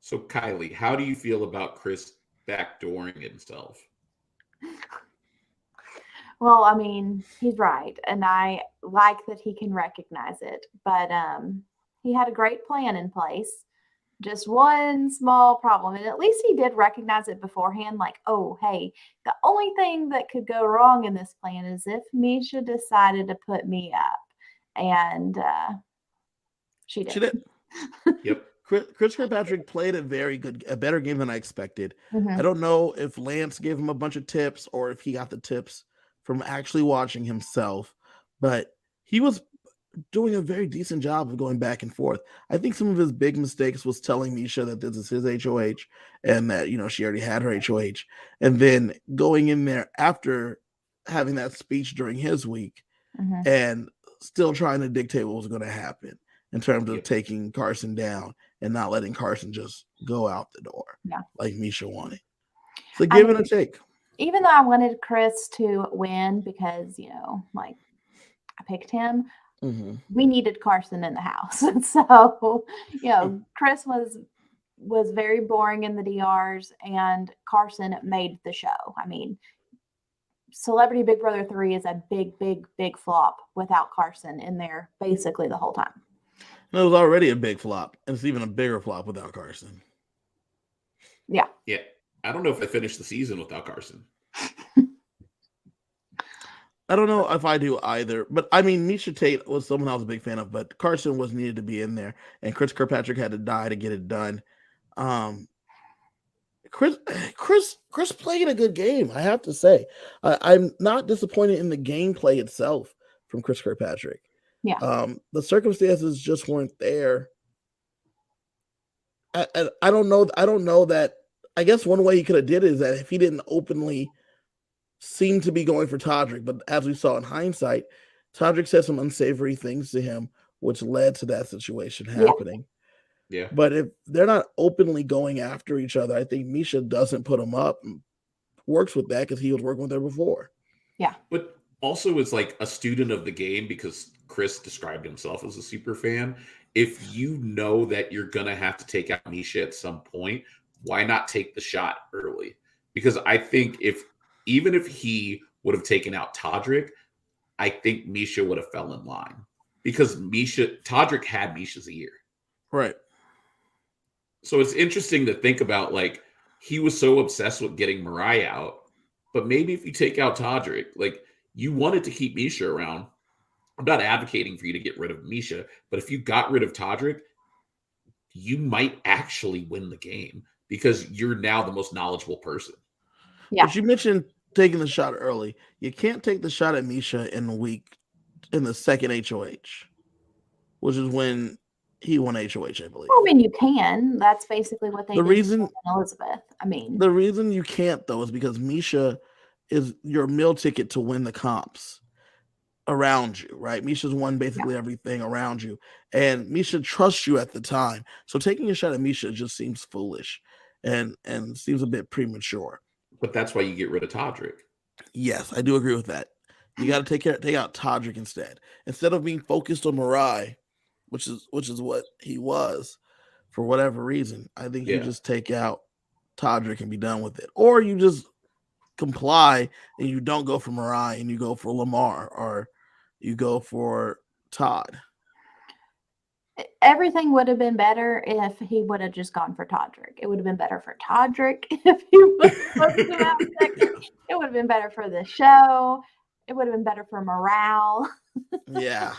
So Kylie, how do you feel about Chris backdooring himself? Well, I mean, he's right, and I like that he can recognize it. But he had a great plan in place. Just one small problem, and at least he did recognize it beforehand. Like, oh, hey, the only thing that could go wrong in this plan is if Misha decided to put me up, and she did. She did. Yep. Chris Kirkpatrick played a better game than I expected. Mhm. I don't know if Lance gave him a bunch of tips or if he got the tips from actually watching himself, but he was doing a very decent job of going back and forth. I think some of his big mistakes was telling Misha that this is his HOH and that, she already had her HOH. And then going in there after having that speech during his week Mhm. and still trying to dictate what was going to happen in terms of Yep. taking Carson down and not letting Carson just go out the door like Misha wanted. So give it a take. Even though I wanted Chris to win because, I picked him, Mm-hmm. we needed Carson in the house. So, Chris was very boring in the DRs, and Carson made the show. I mean, Celebrity Big Brother 3 is a big, big, big flop without Carson in there basically the whole time. It was already a big flop, and it's even a bigger flop without Carson. Yeah. Yeah. I don't know if I finished the season without Carson. I don't know if I do either, but I mean, Misha Tate was someone I was a big fan of, but Carson was needed to be in there, and Chris Kirkpatrick had to die to get it done. Chris played a good game, I have to say. I'm not disappointed in the gameplay itself from Chris Kirkpatrick. Yeah. The circumstances just weren't there. I don't know. I don't know that. I guess one way he could have did it is that if he didn't openly seem to be going for Todrick, but as we saw in hindsight, Todrick said some unsavory things to him, which led to that situation happening. Yeah. But if they're not openly going after each other, I think Misha doesn't put him up and works with that because he was working with her before. Yeah. But also is like a student of the game because Chris described himself as a super fan. If you know that you're going to have to take out Misha at some point, why not take the shot early? Because I think even if he would have taken out Todrick, I think Misha would have fell in line. because Todrick had Misha's ear. Right. So it's interesting to think about, like, he was so obsessed with getting Mariah out, but maybe if you take out Todrick, like, you wanted to keep Misha around. I'm not advocating for you to get rid of Misha, but if you got rid of Todrick, you might actually win the game because you're now the most knowledgeable person. Yeah. But you mentioned taking the shot early. You can't take the shot at Misha in the second HOH, which is when he won HOH, I believe. Well, I mean, you can. That's basically what they The did reason with Elizabeth. I mean, the reason you can't though is because Misha is your meal ticket to win the comps around you, right? Misha's won basically everything around you, and Misha trusts you at the time. So taking a shot at Misha just seems foolish, and seems a bit premature. But that's why you get rid of Todrick. Yes, I do agree with that. You got to take out Todrick instead of being focused on Mariah, which is what he was for whatever reason. I think you just take out Todrick and be done with it, or you just comply and you don't go for Mariah and you go for Lamar, or you go for Todd. everything would have been better if he would have just gone for Todrick. It would have been better for Todrick if he would have him out second. It would have been better for the show. It would have been better for morale. Yeah.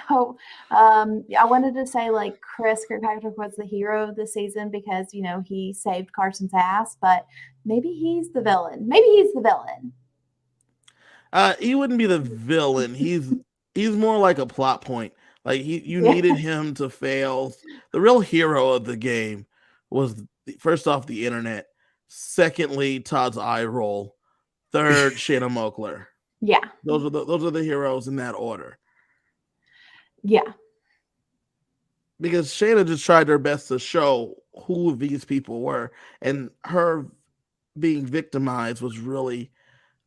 So I wanted to say, like, Chris Kirkpatrick was the hero of the season because, you know, he saved Carson's ass, but maybe he's the villain. He wouldn't be the villain. He's more like a plot point. Like you needed him to fail. The real hero of the game was first off the internet, secondly Todd's eye roll, third Shayna Moakler. Yeah, those are the heroes in that order. Yeah, because Shayna just tried her best to show who these people were, and her being victimized was really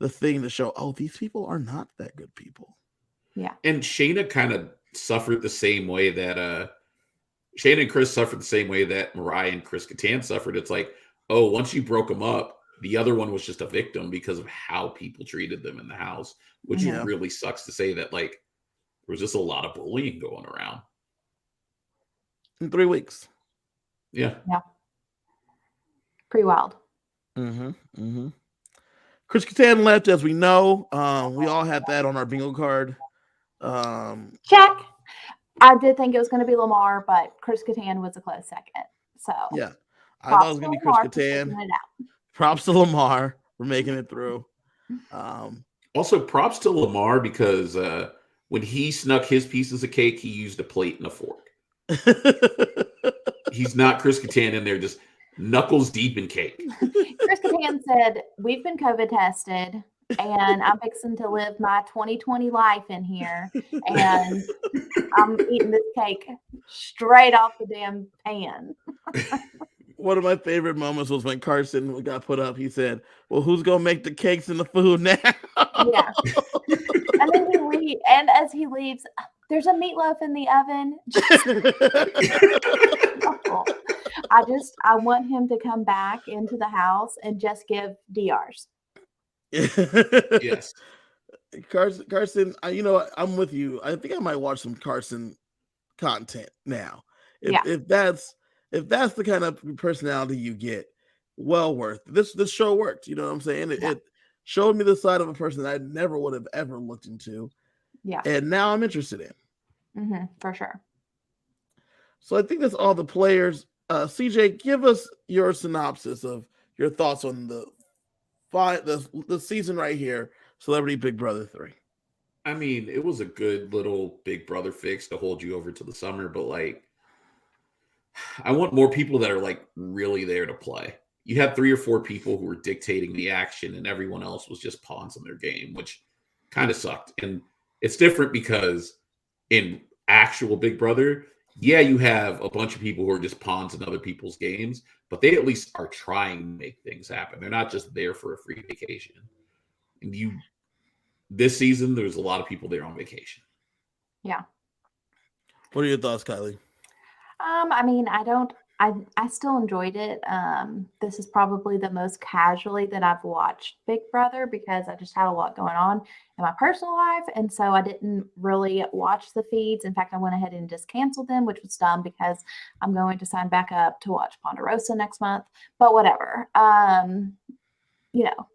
the thing to show, oh, these people are not that good people. Yeah. And Shayna kind of suffered the same way that Shayna and Chris suffered the same way that Mariah and Chris Kattan suffered. It's like, oh, once you broke them up, the other one was just a victim because of how people treated them in the house, which really sucks to say that, like, there was just a lot of bullying going around. In 3 weeks. Yeah. Yeah. Pretty wild. Chris Kattan left, as we know. We all had that on our bingo card. Check. I did think it was going to be Lamar, but Chris Kattan was a close second. So yeah, I thought it was going to be Chris Kattan. Props to Lamar for making it through. Also, props to Lamar because when he snuck his pieces of cake, he used a plate and a fork. He's not Chris Kattan in there just knuckles deep in cake. Chris Kattan said, "We've been COVID tested, and I'm fixing to live my 2020 life in here, and I'm eating this cake straight off the damn pan." One of my favorite moments was when Carson got put up. He said, "Well, who's gonna make the cakes and the food now?" Yeah. And then he leaves, and as he leaves, there's a meatloaf in the oven. I want him to come back into the house and just give DRs. Yes. Carson, you know what? I'm with you. I think I might watch some Carson content now. If that's the kind of personality you get, well worth it. This show worked. You know what I'm saying? It showed me the side of a person that I never would have ever looked into. Yeah. And now I'm interested in. For sure. So I think that's all the players. CJ, give us your synopsis of your thoughts on the season right here, Celebrity Big Brother 3. I mean, it was a good little Big Brother fix to hold you over to the summer, but, like, I want more people that are, like, really there to play. You had 3 or 4 people who were dictating the action, and everyone else was just pawns in their game, which kind of sucked. And it's different because in actual Big Brother, you have a bunch of people who are just pawns in other people's games, but they at least are trying to make things happen. They're not just there for a free vacation. And this season, there's a lot of people there on vacation. Yeah. What are your thoughts, Kylie? I mean, I don't I still enjoyed it. This is probably the most casually that I've watched Big Brother because I just had a lot going on in my personal life. And so I didn't really watch the feeds. In fact, I went ahead and just canceled them, which was dumb because I'm going to sign back up to watch Ponderosa next month. But whatever.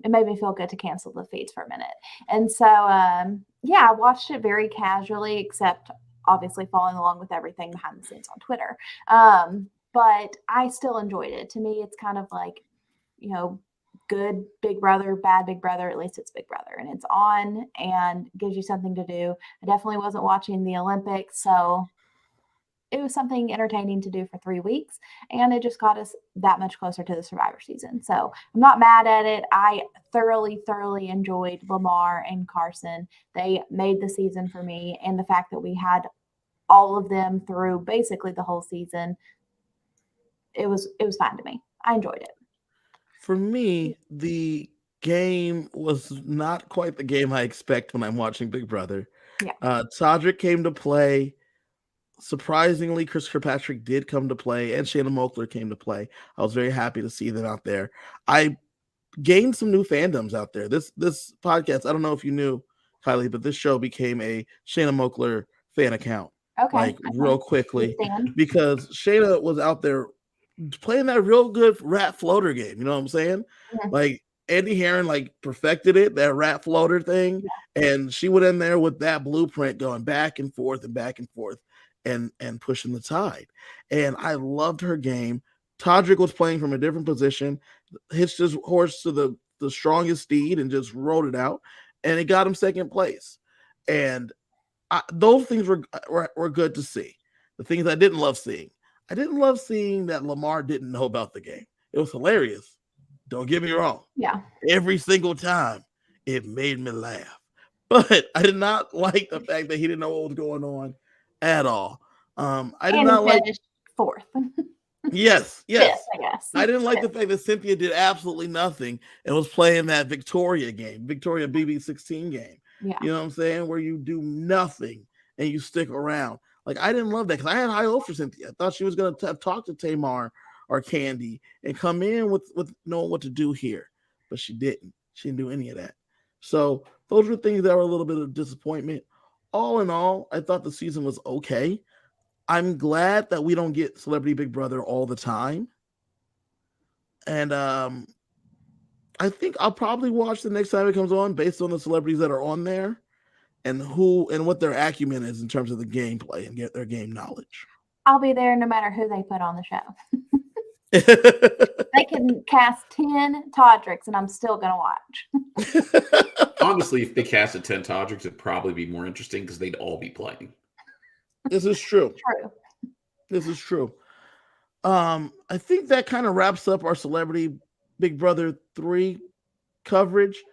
It made me feel good to cancel the feeds for a minute. And so, I watched it very casually, except obviously following along with everything behind the scenes on Twitter. But I still enjoyed it. To me, it's kind of like, good Big Brother, bad Big Brother. At least it's Big Brother and it's on and gives you something to do. I definitely wasn't watching the Olympics, so it was something entertaining to do for 3 weeks, and it just got us that much closer to the Survivor season. So I'm not mad at it. I thoroughly, thoroughly enjoyed Lamar and Carson. They made the season for me, and the fact that we had all of them through basically the whole season, it was fine to me. I enjoyed it. For me, the game was not quite the game I expect when I'm watching Big Brother. Yeah. Todrick came to play. Surprisingly, Chris Kirkpatrick did come to play, and Shayna Moakler came to play. I was very happy to see them out there. I gained some new fandoms out there. This podcast, I don't know if you knew, Kylie, but this show became a Shayna Moakler fan account. Okay. Real quickly, because Shayna was out there playing that real good rat floater game. You know what I'm saying? Yeah. Like Andy Herron perfected it, that rat floater thing. Yeah. And she went in there with that blueprint going back and forth and pushing the tide. And I loved her game. Todrick was playing from a different position, hitched his horse to the strongest steed and just rode it out. And it got him second place. And those things were good to see. The things I didn't love seeing. I didn't love seeing that Lamar didn't know about the game. It was hilarious. Don't get me wrong. Yeah. Every single time it made me laugh. But I did not like the fact that he didn't know what was going on at all. I did not like fourth. Yes. Fifth, I guess. I didn't like the fact that Cynthia did absolutely nothing and was playing that Victoria BB16 game. Yeah. You know what I'm saying? Where you do nothing and you stick around. I didn't love that because I had high hopes for Cynthia. I thought she was going to talk to Tamar or Candy and come in with knowing what to do here, but she didn't. She didn't do any of that. So those were things that were a little bit of disappointment. All in all, I thought the season was okay. I'm glad that we don't get Celebrity Big Brother all the time. And I think I'll probably watch the next time it comes on based on the celebrities that are on there and who and what their acumen is in terms of the gameplay and get their game knowledge. I'll be there no matter who they put on the show. They can cast 10 Todricks and I'm still going to watch. Honestly, if they casted 10 Todricks, it'd probably be more interesting because they'd all be playing. This is true. This is true. I think that kind of wraps up our Celebrity Big Brother 3 coverage.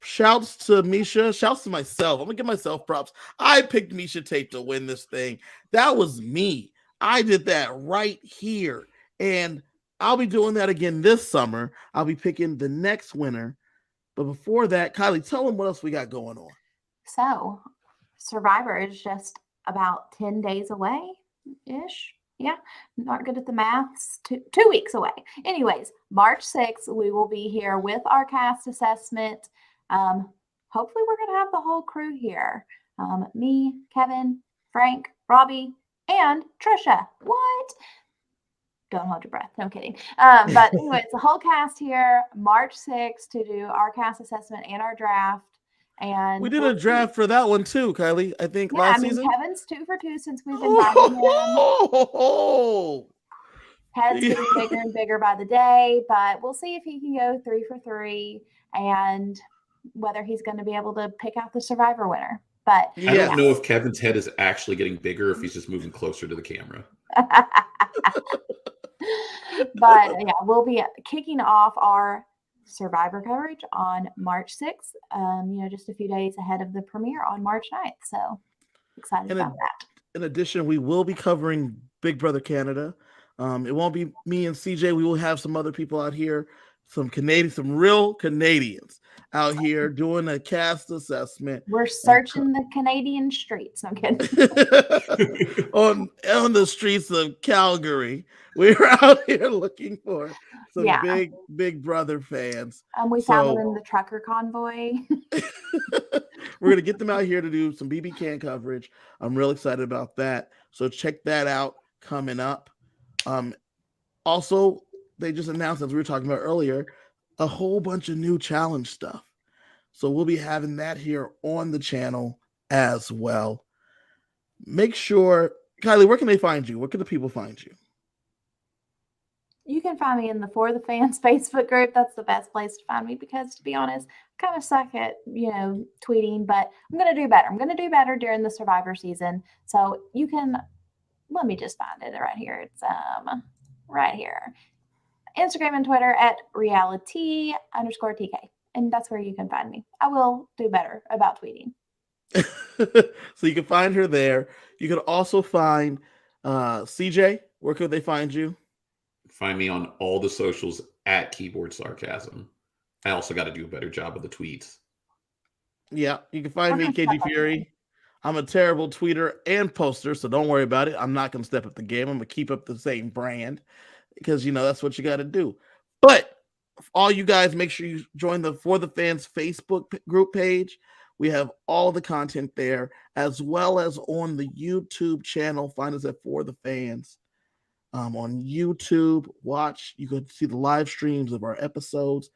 Shouts to Misha. Shouts to myself. I'm going to give myself props. I picked Misha Tate to win this thing. That was me. I did that right here. And I'll be doing that again this summer. I'll be picking the next winner. But before that, Kylie, tell them what else we got going on. So, Survivor is just about 10 days away-ish. Yeah, not good at the maths. 2 weeks away. Anyways, March 6th, we will be here with our cast assessment. Hopefully, we're going to have the whole crew here. Me, Kevin, Frank, Robbie, and Trisha. What? Don't hold your breath. No, I'm kidding. But anyways, the whole cast here, March 6th, to do our cast assessment and our draft. And we did a draft for that one too, Kylie. I think last season. Kevin's 2 for 2 since we've invited him. Head's getting bigger and bigger by the day, but we'll see if he can go 3 for 3 and whether he's going to be able to pick out the Survivor winner. But I don't know if Kevin's head is actually getting bigger, if he's just moving closer to the camera. But yeah, we'll be kicking off our Survivor coverage on March 6th, just a few days ahead of the premiere on March 9th. So excited about that. In addition, we will be covering Big Brother Canada. It won't be me and CJ. We will have some other people out here some real Canadians out here doing a cast assessment. We're searching the Canadian streets. I'm kidding. on the streets of Calgary. We're out here looking for some big brother fans. We found them in the trucker convoy. We're going to get them out here to do some BB Can coverage. I'm real excited about that. So check that out coming up. Also, they just announced, as we were talking about earlier, a whole bunch of new challenge stuff. So we'll be having that here on the channel as well. Make sure, Kylie, where can they find you? Where can the people find you? You can find me in the For the Fans Facebook group. That's the best place to find me because, to be honest, I kind of suck at, tweeting, but I'm going to do better. I'm going to do better during the Survivor season. So you can, let me just find it right here. It's right here. Instagram and Twitter at reality_TK. And that's where you can find me. I will do better about tweeting. So you can find her there. You can also find CJ. Where could they find you? Find me on all the socials at Keyboard Sarcasm. I also got to do a better job of the tweets. Yeah, you can find me, KG Fury. I'm a terrible tweeter and poster, so don't worry about it. I'm not going to step up the game. I'm going to keep up the same brand because, that's what you got to do. But all you guys, make sure you join the For the Fans Facebook group page. We have all the content there, as well as on the YouTube channel. Find us at For the Fans. On YouTube, you can see the live streams of our episodes.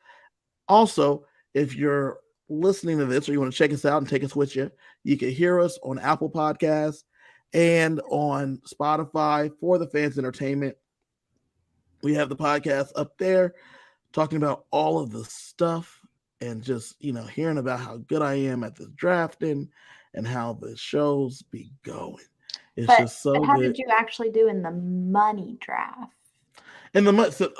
Also, if you're listening to this or you want to check us out and take us with you, you can hear us on Apple Podcasts and on Spotify For the Fans Entertainment. We have the podcast up there talking about all of the stuff and just, hearing about how good I am at the drafting and how the shows be going. It's just so how good. did you actually do in the money draft?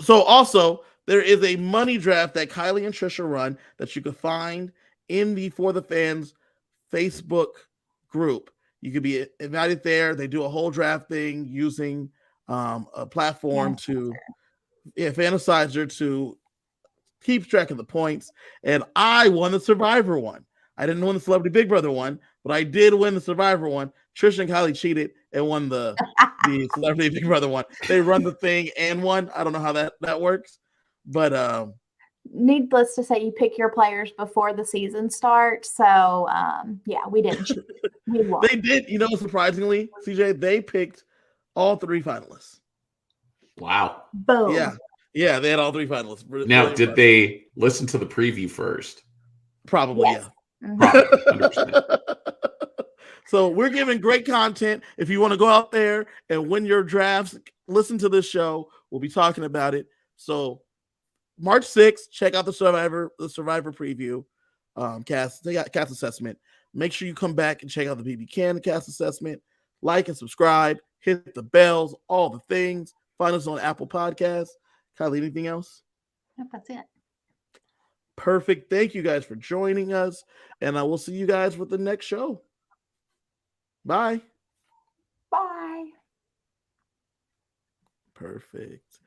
So also there is a money draft that Kylie and Trisha run that you can find in the For the Fans Facebook group. You could be invited there. They do a whole draft thing using a platform Fantasizer to keep track of the points. And I won the Survivor one. I didn't win the Celebrity Big Brother one, but I did win the Survivor one. Trisha and Kylie cheated and won the Celebrity Big Brother one. They run the thing and won. I don't know how that works, but needless to say, you pick your players before the season starts. So we didn't cheat. We won. They did. Surprisingly, CJ, they picked all 3 finalists. Wow. Boom. Yeah, they had all 3 finalists. Now, did they listen to the preview first? Probably, yes. Yeah. Mm-hmm. Probably, 100%. So we're giving great content. If you want to go out there and win your drafts, listen to this show. We'll be talking about it. So March 6th, check out the Survivor preview cast assessment. Make sure you come back and check out the BB Can cast assessment. Like and subscribe. Hit the bells. All the things. Find us on Apple Podcasts. Kylie, anything else? Nope, that's it. Perfect. Thank you guys for joining us. And I will see you guys with the next show. Bye. Bye. Perfect.